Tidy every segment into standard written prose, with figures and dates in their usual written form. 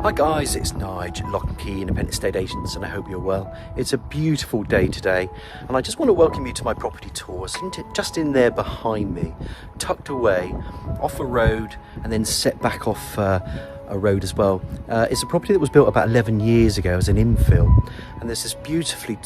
Hi guys, it's 𝘀𝗲𝗹𝗶𝗵𝗴, independent estate agents, and I hope you're well. It's a beautiful day today, and I just want to welcome you to my property tours. Just in there behind me, tucked away off a road and then set back off a road as well. It's a property that was built about 11 years ago as an infill, and there's this beautifully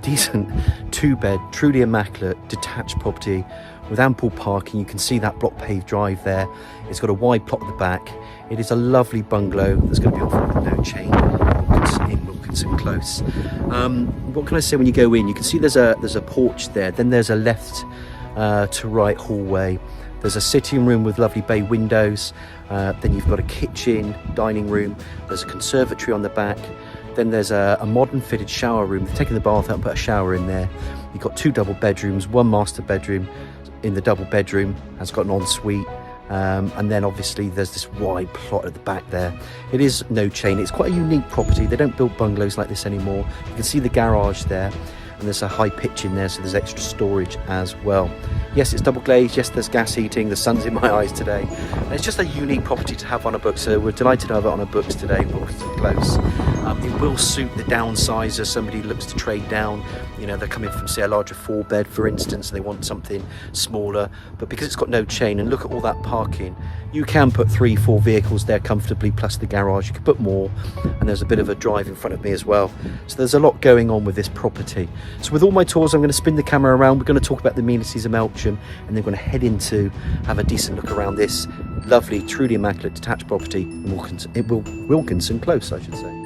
decent 2-bed, truly immaculate, detached property with ample parking. You can see that block paved drive there. It's got a wide plot at the back. It is a lovely bungalow that's going to be offered with no chain in Wilkinson Close. What can I say when you go in? You can see there's a porch there. Then there's a left to right hallway. There's a sitting room with lovely bay windows. Then you've got a kitchen, dining room. There's a conservatory on the back. Then there's a modern fitted shower room. They've taken the bath out and put a shower in there. You've got 2 double bedrooms, 1 master bedroom. In the double bedroom has got an ensuite. And then obviously there's this wide plot at the back there. It is no chain. It's quite a unique property. They don't build bungalows like this anymore. You can see the garage there, and there's a high pitch in there, so there's extra storage as well. Yes, it's double glazed. Yes, there's gas heating. The sun's in my eyes today. And it's just a unique property to have on a book, so we're delighted to have it on our books today. Wilkinson Close. It will suit the downsizer. Somebody looks to trade down. You know, they're coming from, say, a larger 4-bed, for instance, and they want something smaller. But because it's got no chain, and look at all that parking, you can put 3-4 vehicles there comfortably, plus the garage. You could put more, and there's a bit of a drive in front of me as well. So there's a lot going on with this property. So with all my tours, I'm going to spin the camera around. We're going to talk about the amenities of Melksham, and then we're going to head into have a decent look around this lovely, truly immaculate detached property in Wilkinson Close, I should say.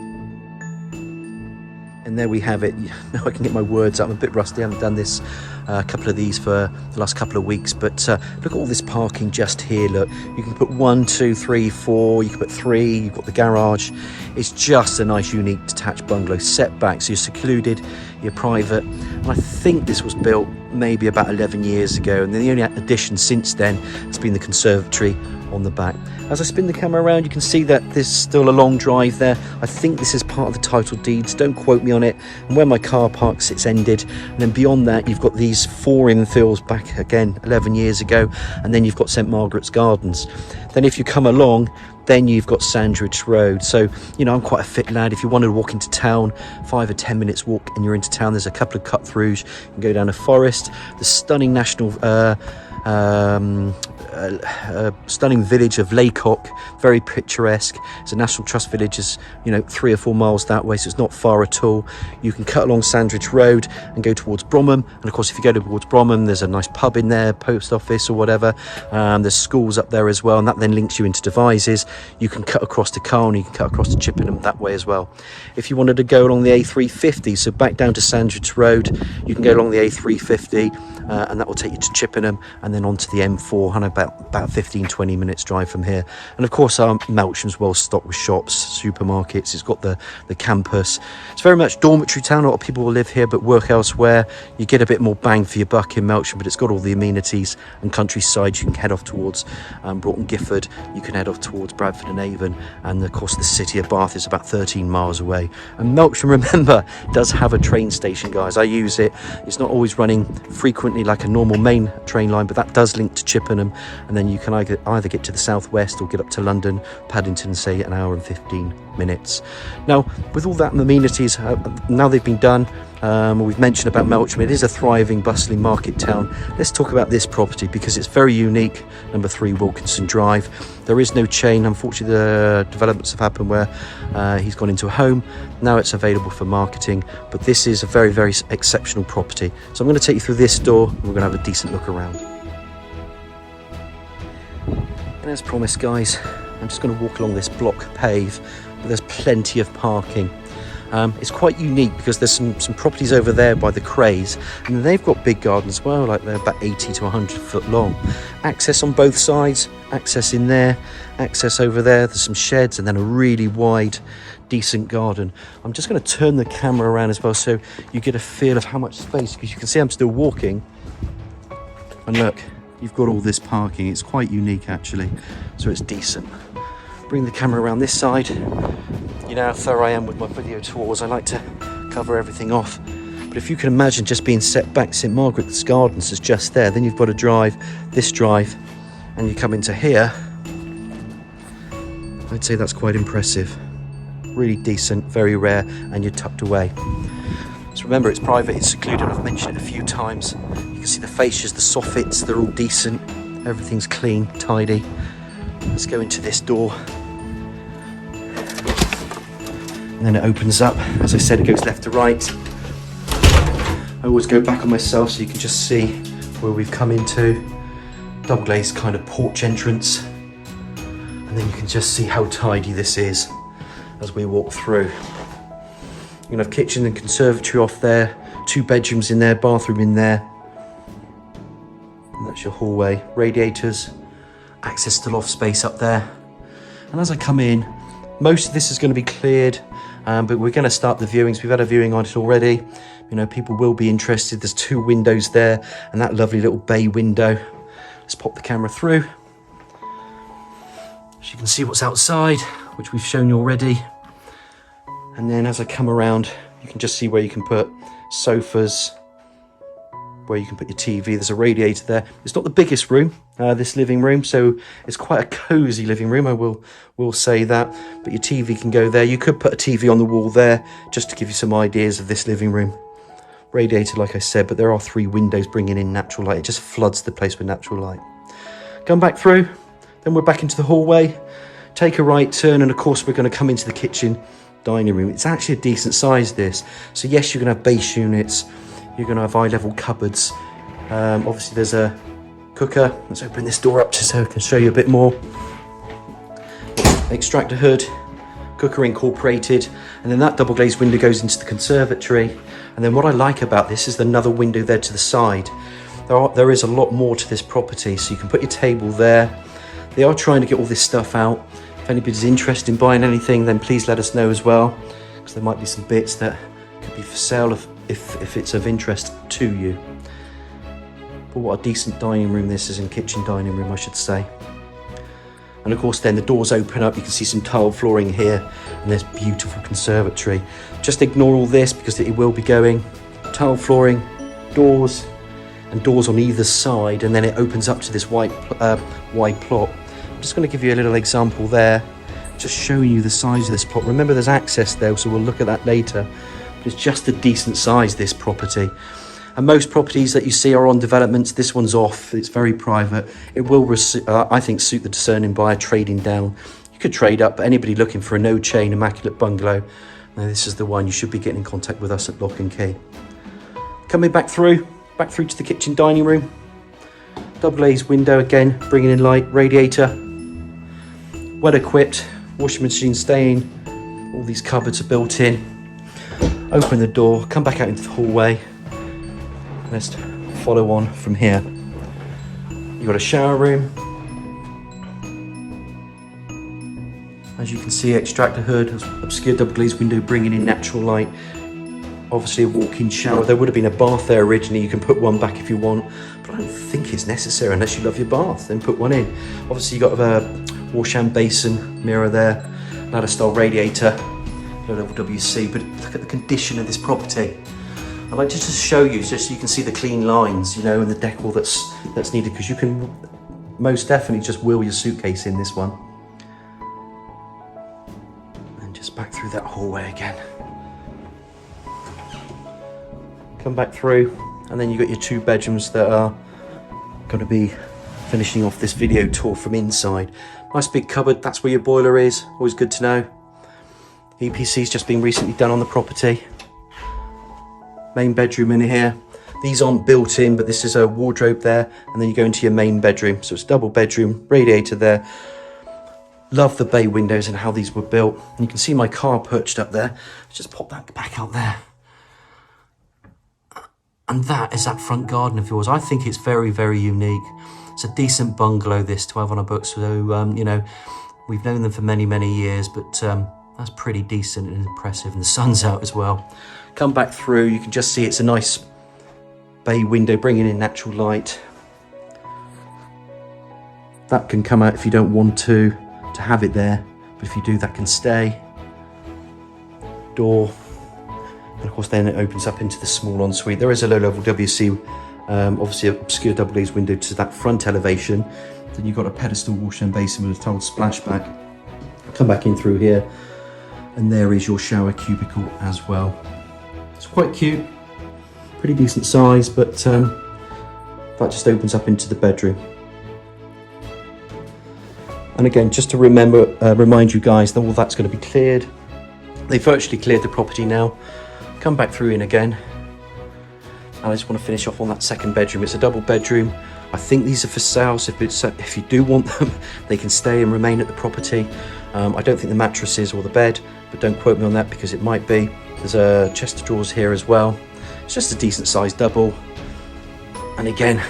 And there we have it. Now I can get my words out. I'm a bit rusty. I haven't done this a couple of these for the last couple of weeks, but look at all this parking just here. Look, you can put 1, 2, 3, 4, you can put 3. You've got the garage. It's just a nice, unique detached bungalow set back, so you're secluded, you're private. And I think this was built maybe about 11 years ago, and then the only addition since then has been the conservatory on the back. As I spin the camera around, you can see that there's still a long drive there. I think this is part of the title deeds, don't quote me on it, and where my car parks, it's ended. And then beyond that, you've got these 4 infills back again 11 years ago, and then you've got St Margaret's Gardens. Then if you come along, then you've got Sandridge Road. So, you know, I'm quite a fit lad. If you wanted to walk into town, 5 or 10 minutes walk and you're into town, there's a couple of cut-throughs. You can go down a forest, the stunning national stunning village of 𝘀𝗲𝗿𝗿𝗏, very picturesque. It's a National Trust village, is, you know, 3 or 4 miles that way, so it's not far at all. You can cut along Sandridge Road and go towards 𝗁𝗵𝗏, and of course if you go towards 𝗁𝗏𝗏, there's a nice pub in there, post office or whatever. There's schools up there as well, and that then links you into 𝘃𝗍𝗍𝗍. You can cut across to 𝗀𝗏, you can cut across to Chippenham that way as well. If you wanted to go along the A350, so back down to Sandridge Road, you can go along the A350, and that will take you to Chippenham and then onto the M4, and about 15-20 minutes drive from here. And of course Melksham's well stocked with shops, supermarkets. It's got the campus. It's very much dormitory town. A lot of people will live here but work elsewhere. You get a bit more bang for your buck in Melksham, but it's got all the amenities and countryside. You can head off towards Broughton Gifford, you can head off towards Bradford and Avon, and of course the city of Bath is about 13 miles away. And Melksham, remember, does have a train station, guys. I use it. It's not always running frequently like a normal main train line, but that does link to Chippenham, and then you can either get to the southwest or get up to London, Paddington, say an hour and 15 minutes. Now, with all that amenities, now they've been done, we've mentioned about Melksham. It is a thriving, bustling market town. Let's talk about this property because it's very unique. Number 3 Wilkinson Drive. There is no chain. Unfortunately, the developments have happened where he's gone into a home. Now it's available for marketing, but this is a very, very exceptional property. So I'm going to take you through this door, and we're going to have a decent look around. And as promised, guys, I'm just going to walk along this block pave, but there's plenty of parking. It's quite unique because there's some properties over there by the Crays, and they've got big gardens as well, like they're about 80 to 100 foot long. Access on both sides, access in there, access over there. There's some sheds and then a really wide, decent garden. I'm just going to turn the camera around as well so you get a feel of how much space, because you can see I'm still walking. And look, you've got all this parking. It's quite unique actually, so it's decent. Bring the camera around this side. You know how thorough I am with my video tours. I like to cover everything off. But if you can imagine just being set back, St Margaret's Gardens is just there. Then you've got to drive this drive, and you come into here, I'd say that's quite impressive. Really decent, very rare, and you're tucked away. So remember, it's private, it's secluded. I've mentioned it a few times. You can see the fascias, the soffits, they're all decent. Everything's clean, tidy. Let's go into this door. And then it opens up. As I said, it goes left to right. I always go back on myself so you can just see where we've come into. Double glazed kind of porch entrance. And then you can just see how tidy this is as we walk through. You're gonna have kitchen and conservatory off there, 2 bedrooms in there, bathroom in there. And that's your hallway. Radiators, access to loft space up there. And as I come in, most of this is going to be cleared, but we're going to start the viewings. We've had a viewing on it already. You know, people will be interested. There's 2 windows there and that lovely little bay window. Let's pop the camera through. So you can see what's outside, which we've shown you already. And then as I come around, you can just see where you can put sofas, where you can put your TV. There's a radiator there. It's not the biggest room, this living room, so it's quite a cozy living room, I will say that. But your TV can go there. You could put a TV on the wall there, just to give you some ideas of this living room. Radiator, like I said, but there are 3 windows bringing in natural light. It just floods the place with natural light. Come back through, then we're back into the hallway. Take a right turn, and of course we're going to come into the kitchen dining room. It's actually a decent size, this. So yes, you're going to have base units. You're going to have eye-level cupboards. Obviously there's a cooker. Let's open this door up so I can show you a bit more. Extractor hood, cooker incorporated, and then that double glazed window goes into the conservatory. And then what I like about this is another window there to the side. There is a lot more to this property, so you can put your table there. They are trying to get all this stuff out. If anybody's interested in buying anything, then please let us know as well, because there might be some bits that could be for sale if it's of interest to you. But what a decent dining room this is, and kitchen dining room I should say. And of course then the doors open up, you can see some tile flooring here, and there's beautiful conservatory. Just ignore all this because it will be going. Tile flooring, doors, and doors on either side, and then it opens up to this wide plot. I'm just going to give you a little example there, just showing you the size of this plot. Remember there's access there, so we'll look at that later. But it's just a decent size, this property. And most properties that you see are on developments. This one's off, it's very private. It will, I think, suit the discerning buyer trading down. You could trade up, but anybody looking for a no chain, immaculate bungalow, now this is the one. You should be getting in contact with us at 𝘆cie𝗂𝗿. Coming back through to the kitchen dining room. Double glazed window again, bringing in light, radiator. Well equipped, washing machine staying. All these cupboards are built in. Open the door, come back out into the hallway. Let's follow on from here. You've got a shower room. As you can see, extractor hood, obscure double glazed window bringing in natural light. Obviously a walk-in shower. There would have been a bath there originally. You can put one back if you want, but I don't think it's necessary unless you love your bath, then put one in. Obviously you've got a 𝘆𝗵𝗶𝗶𝗴𝗏 basin, mirror there, ladder style radiator, low level WC, but look at the condition of this property. I'd like to just show you, just so you can see the clean lines, you know, and the decor that's needed, because you can most definitely just wheel your suitcase in this one. And just back through that hallway again. Come back through, and then you've got your 2 bedrooms that are going to be finishing off this video tour from inside. Nice big cupboard, that's where your boiler is, always good to know. EPC's just been recently done on the property. Main bedroom in here. These aren't built in, but this is a wardrobe there, and then you go into your main bedroom. So it's a double bedroom, radiator there. Love the bay windows and how these were built. And you can see my car perched up there. Let's just pop that back out there. And that is that front garden of yours. I think it's very, very unique. It's a decent bungalow, this, to have on our books. So, you know, we've known them for many, many years, but that's pretty decent and impressive. And the sun's out as well. Come back through, you can just see it's a nice bay window bringing in natural light. That can come out if you don't want to have it there, but if you do, that can stay. Door. And of course then it opens up into the small ensuite. There is a low level WC, obviously an obscure double glazed window to that front elevation. Then you've got a pedestal wash and basin with a tiled splashback. Come back in through here, and there is your shower cubicle as well. It's quite cute, pretty decent size, but that just opens up into the bedroom. And again, just to remind you guys that all that's going to be cleared. They've virtually cleared the property now. Come back through in again. And I just want to finish off on that second bedroom. It's a double bedroom. I think these are for sale, so if you do want them, they can stay and remain at the property. I don't think the mattresses or the bed, but don't quote me on that because it might be. There's a chest of drawers here as well. It's just a decent sized double. And again,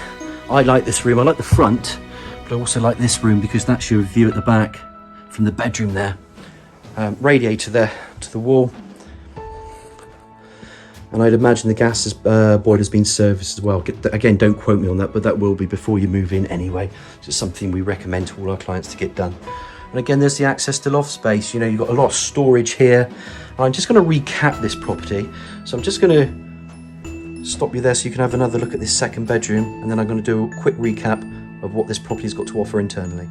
I like this room. I like the front, but I also like this room because that's your view at the back from the bedroom there. Radiator there to the wall. And I'd imagine the gas boiler's been serviced as well. Again, don't quote me on that, but that will be before you move in anyway. It's just something we recommend to all our clients to get done. And again, there's the access to loft space. You know, you've got a lot of storage here. And I'm just going to recap this property. So I'm just going to stop you there so you can have another look at this second bedroom. And then I'm going to do a quick recap of what this property's got to offer internally.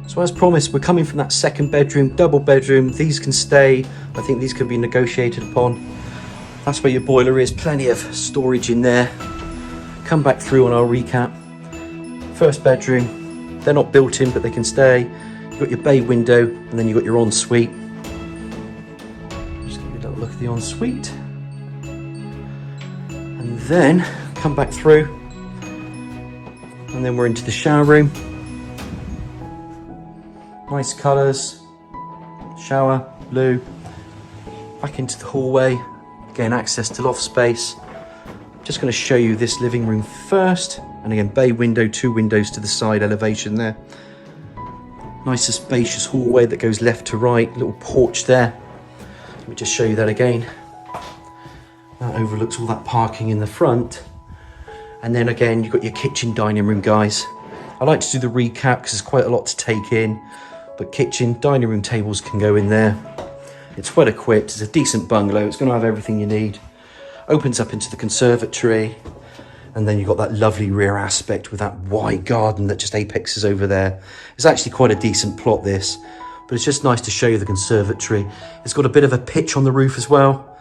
So as promised, we're coming from that second bedroom, double bedroom. These can stay. I think these can be negotiated upon. That's where your boiler is. Plenty of storage in there. Come back through on our recap. First bedroom. They're not built in, but they can stay. You've got your bay window, and then you've got your ensuite. Just give you a little look at the ensuite. And then come back through. And then we're into the shower room. Nice colours, shower, blue, back into the hallway, again access to loft space. I'm just going to show you this living room first, and again bay window, 2 windows to the side elevation there. Nice and spacious hallway that goes left to right, little porch there. Let me just show you that again. That overlooks all that parking in the front. And then again, you've got your kitchen dining room, guys. I like to do the recap because there's quite a lot to take in. But kitchen, dining room tables can go in there. It's well equipped, it's a decent bungalow, it's going to have everything you need. Opens up into the conservatory, and then you've got that lovely rear aspect with that wide garden that just apexes over there. It's actually quite a decent plot, this, but it's just nice to show you the conservatory. It's got a bit of a pitch on the roof as well.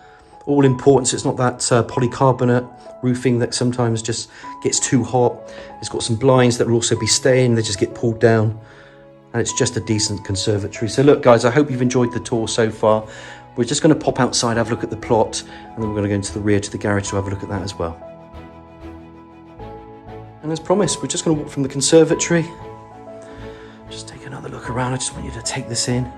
All important, so it's not that polycarbonate roofing that sometimes just gets too hot. It's got some blinds that will also be staying, they just get pulled down. And it's just a decent conservatory. So look guys, I hope you've enjoyed the tour so far. We're just going to pop outside, have a look at the plot, and then we're going to go into the rear to the garage to have a look at that as well. And as promised, we're just going to walk from the conservatory. Just take another look around. I just want you to take this in.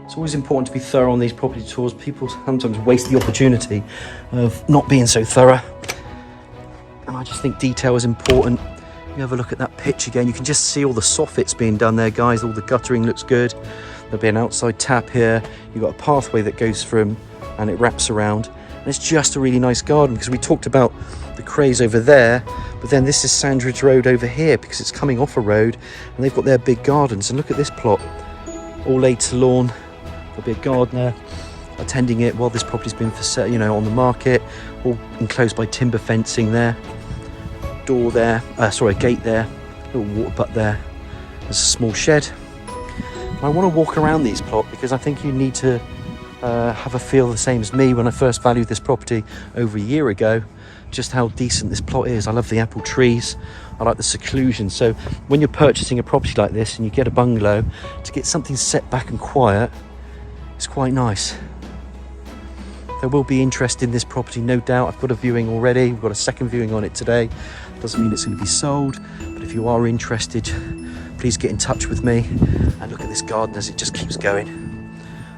It's always important to be thorough on these property tours. People sometimes waste the opportunity of not being so thorough. And I just think detail is important. You have a look at that pitch again, you can just see all the soffits being done there, guys. All the guttering looks good. There'll be an outside tap here. You've got a pathway that goes from and it wraps around. And it's just a really nice garden because we talked about the craze over there, but then this is Sandridge Road over here because it's coming off a road and they've got their big gardens. And look at this plot, all laid to lawn. There'll be a gardener attending it while this property's been for sale, you know, on the market, all enclosed by timber fencing there. Door there, a gate there, little water butt there. There's a small shed. I want to walk around these plots because I think you need to have a feel the same as me when I first valued this property over a year ago, just how decent this plot is. I love the apple trees, I like the seclusion. So when you're purchasing a property like this and you get a bungalow, to get something set back and quiet, it's quite nice. There will be interest in this property, no doubt. I've got a viewing already. We've got a second viewing on it today. Doesn't mean it's going to be sold, but if you are interested, please get in touch with me. And look at this garden as it just keeps going.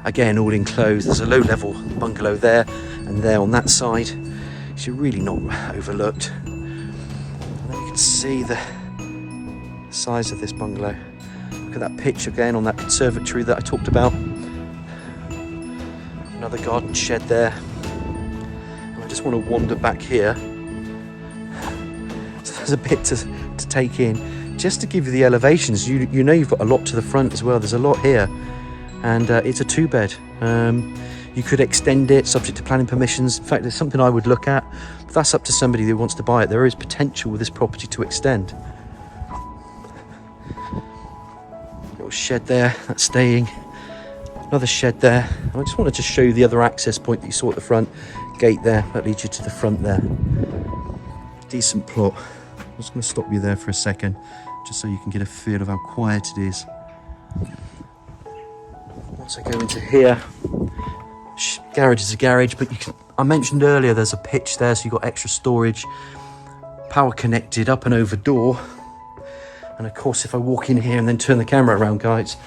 Again, all enclosed. There's a low-level bungalow there and there on that side. So you're really not overlooked. And then you can see the size of this bungalow. Look at that pitch again on that conservatory that I talked about. Another garden shed there. And I just want to wander back here. So there's a bit to take in. Just to give you the elevations, you know you've got a lot to the front as well. There's a lot here. And it's a 2-bed. You could extend it subject to planning permissions. In fact, it's something I would look at. But that's up to somebody who wants to buy it. There is potential with this property to extend. Little shed there, that's staying. Another shed there. I just wanted to show you the other access point that you saw at the front. Gate there, that leads you to the front there. Decent plot. I'm just going to stop you there for a second, just so you can get a feel of how quiet it is. Once I go into here, garage is a garage, but you can, I mentioned earlier there's a pitch there, so you've got extra storage, power connected up and over door. And of course, if I walk in here and then turn the camera around, guys,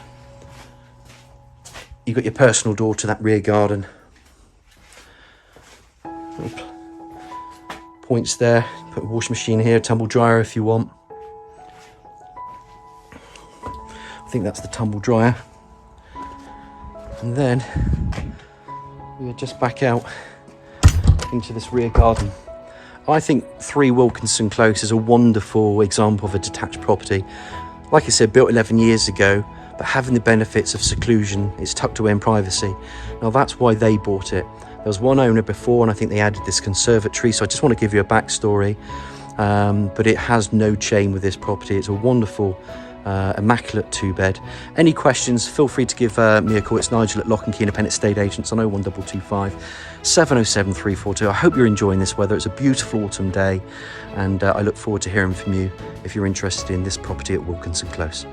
you've got your personal door to that rear garden. Little points there, put a washing machine here, tumble dryer if you want. I think that's the tumble dryer. And then we are just back out into this rear garden. I think 3 Wilkinson Close is a wonderful example of a detached property. Like I said, built 11 years ago, but having the benefits of seclusion, it's tucked away in privacy. Now that's why they bought it. There was one owner before, and I think they added this conservatory, so I just want to give you a backstory. But it has no chain with this property. It's a wonderful, immaculate 2-bed. Any questions, feel free to give me a call. It's Nigel at 𝘆𝗵𝗶𝗶𝗶𝗶 Independent Estate Agents on 01225 707 342. I hope you're enjoying this weather. It's a beautiful autumn day, and I look forward to hearing from you if you're interested in this property at Wilkinson Close.